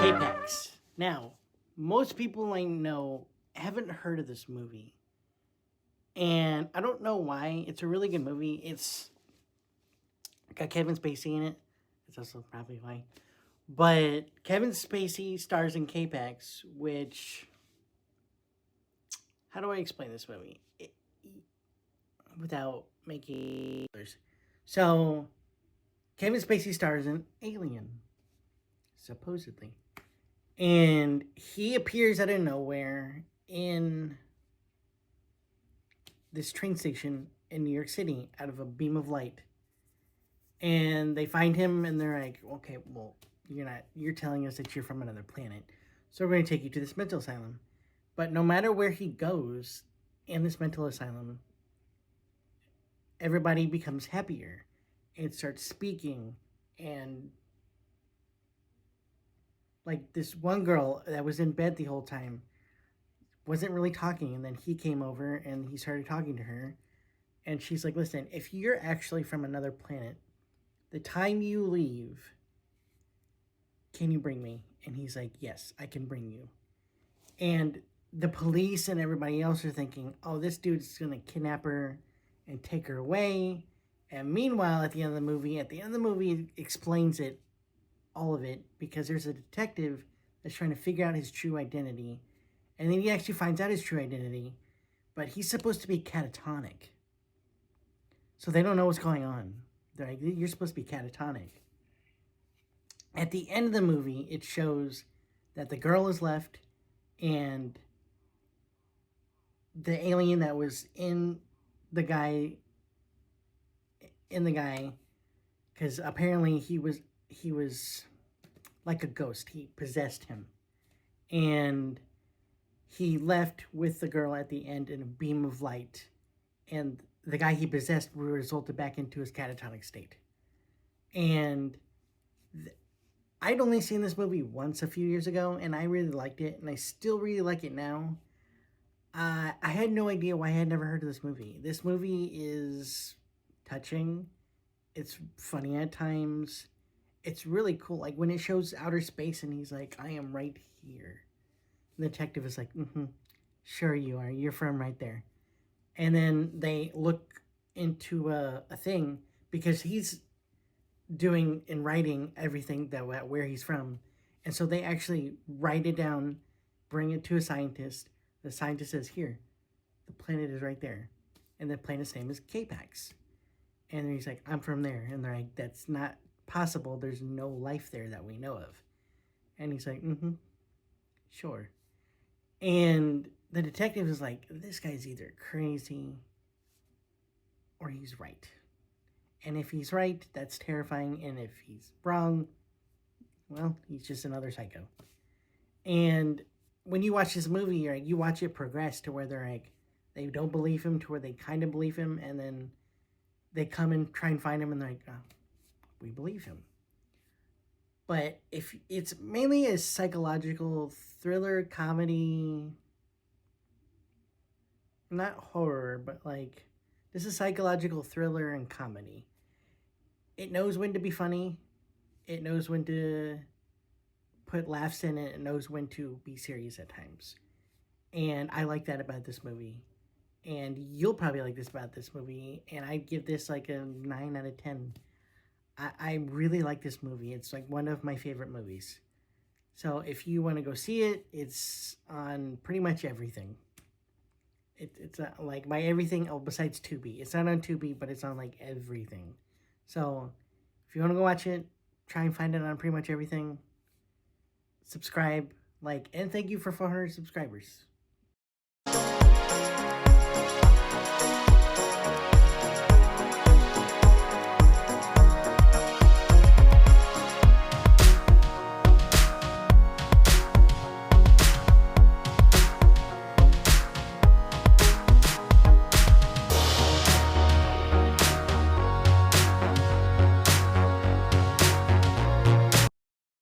K-PAX. Now, most people I know haven't heard of this movie. And I don't know why. It's a really good movie. It's got Kevin Spacey in it. That's also probably why. But Kevin Spacey stars in K-PAX, which. How do I explain this movie? Without making. So, Kevin Spacey stars in Alien, supposedly. And he appears out of nowhere in this train station in New York City out of a beam of light. And they find him and they're like, okay, well, you're telling us that you're from another planet. So we're going to take you to this mental asylum. But no matter where he goes in this mental asylum, everybody becomes happier and starts speaking. And like this one girl that was in bed the whole time wasn't really talking. And then he came over and he started talking to her. And she's like, listen, if you're actually from another planet, the time you leave, can you bring me? And he's like, yes, I can bring you. And the police and everybody else are thinking, oh, this dude's going to kidnap her and take her away. And meanwhile, at the end of the movie, it explains it, all of it, because there's a detective that's trying to figure out his true identity. And then he actually finds out his true identity, but he's supposed to be catatonic. So they don't know what's going on. They're like, you're supposed to be catatonic. At the end of the movie, it shows that the girl is left and the alien that was in the guy, because apparently he was like a ghost. He possessed him. And he left with the girl at the end in a beam of light. And the guy he possessed resulted back into his catatonic state. And I'd only seen this movie once a few years ago, and I really liked it, and I still really like it now. I had no idea why I had never heard of this movie. This movie is touching. It's funny at times. It's really cool. Like when it shows outer space and he's like, I am right here. The detective is like, sure you are. You're from right there. And then they look into a thing because he's doing and writing everything that where he's from. And so they actually write it down, bring it to a scientist. The scientist says, here, the planet is right there. And the planet's name is K-PAX. And he's like, I'm from there. And they're like, that's not possible. There's no life there that we know of. And he's like, sure. And the detective is like, this guy's either crazy or he's right. And if he's right, that's terrifying. And if he's wrong, well, he's just another psycho. And when you watch this movie, you watch it progress to where they're like, they don't believe him to where they kind of believe him. And then they come and try and find him and they're like, oh, we believe him. But if it's mainly a psychological thriller, comedy, not horror, but like this is psychological thriller and comedy. It knows when to be funny. It knows when to put laughs in it. It knows when to be serious at times. And I like that about this movie. And you'll probably like this about this movie. And I give this like a 9 out of 10. I really like this movie. It's like one of my favorite movies. So if you want to go see it, it's on pretty much everything. It's like by everything, besides Tubi. It's not on Tubi, but it's on like everything. So if you want to go watch it, try and find it on pretty much everything. Subscribe, like, and thank you for 400 subscribers.